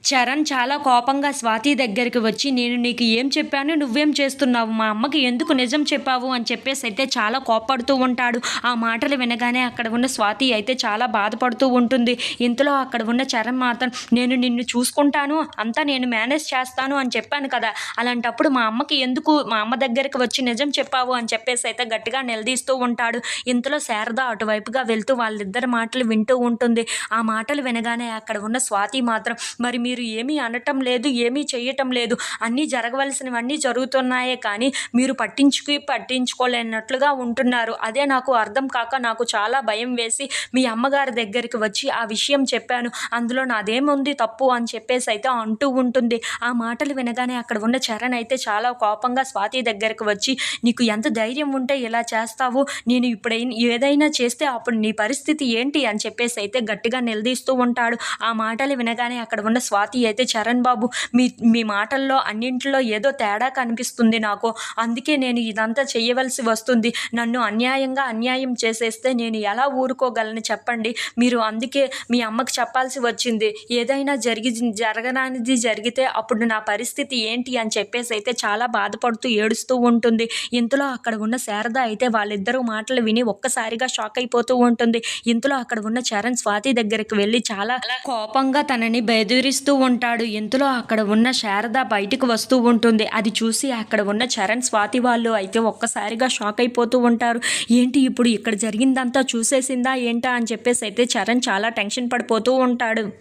చరణ్ చాలా కోపంగా స్వాతి దగ్గరికి వచ్చి, "నేను నీకు ఏం చెప్పాను? నువ్వేం చేస్తున్నావు? మా అమ్మకి ఎందుకు నిజం చెప్పావు?" అని చెప్పేసైతే చాలా కోప్పడుతూ ఉంటాడు. ఆ మాటలు వినగానే అక్కడ ఉన్న స్వాతి అయితే చాలా బాధపడుతూ ఉంటుంది. ఇంతలో అక్కడ ఉన్న చరణ్ మాత్రం, "నేను నిన్ను చూసుకుంటాను, అంతా నేను మేనేజ్ చేస్తాను అని చెప్పాను కదా! అలాంటప్పుడు మా అమ్మ దగ్గరికి వచ్చి నిజం చెప్పావు?" అని చెప్పేసైతే గట్టిగా నిలదీస్తూ ఉంటాడు. ఇంతలో శారద అటువైపుగా వెళ్తూ వాళ్ళిద్దరి మాటలు వింటూ ఉంటుంది. ఆ మాటలు వినగానే అక్కడ ఉన్న స్వాతి మాత్రం, "మరి మీరు ఏమీ అనటం లేదు, ఏమీ చెయ్యటం లేదు. అన్నీ జరగవలసినవన్నీ జరుగుతున్నాయే కానీ మీరు పట్టించుకోలేనట్లుగా ఉంటున్నారు. అదే నాకు అర్థం కాక నాకు చాలా భయం వేసి మీ అమ్మగారి దగ్గరికి వచ్చి ఆ విషయం చెప్పాను. అందులో నాదేముంది తప్పు" అని చెప్పేసైతే అంటూ ఉంటుంది. ఆ మాటలు వినగానే అక్కడ ఉన్న చరణ్ అయితే చాలా కోపంగా స్వాతి దగ్గరికి వచ్చి, "నీకు ఎంత ధైర్యం ఉంటే ఇలా చేస్తావు? నేను ఏదైనా చేస్తే అప్పుడు నీ పరిస్థితి ఏంటి?" అని చెప్పేసైతే గట్టిగా నిలదీస్తూ ఉంటాడు. ఆ మాటలు వినగానే అక్కడ ఉన్న స్వాతి అయితే, "చరణ్ బాబు, మీ మీ మాటల్లో అన్నింటిలో ఏదో తేడా కనిపిస్తుంది నాకు. అందుకే నేను ఇదంతా చెయ్యవలసి వస్తుంది. నన్ను అన్యాయం చేసేస్తే నేను ఎలా ఊరుకోగలను చెప్పండి. మీరు అందుకే మీ అమ్మకి చెప్పాల్సి వచ్చింది. ఏదైనా జరగరానిది జరిగితే అప్పుడు నా పరిస్థితి ఏంటి?" అని చెప్పేసైతే చాలా బాధపడుతూ ఏడుస్తూ ఉంటుంది. ఇంతలో అక్కడ ఉన్న శారద అయితే వాళ్ళిద్దరూ మాటలు విని ఒక్కసారిగా షాక్ అయిపోతూ ఉంటుంది. ఇంతలో అక్కడ ఉన్న చరణ్ స్వాతి దగ్గరికి వెళ్ళి చాలా కోపంగా తనని బెదిరిస్తూ ఉంటాడు. ఇంతలో అక్కడ ఉన్న శారద బయటికి వస్తూ ఉంటుంది. అది చూసి అక్కడ ఉన్న చరణ్, స్వాతి వాళ్ళు అయితే ఒక్కసారిగా షాక్ అయిపోతూ ఉంటారు. ఏంటి ఇప్పుడు ఇక్కడ జరిగిందంతా చూసేసిందా ఏంటా అని చెప్పేసి అయితే చరణ్ చాలా టెన్షన్ పడిపోతూ ఉంటాడు.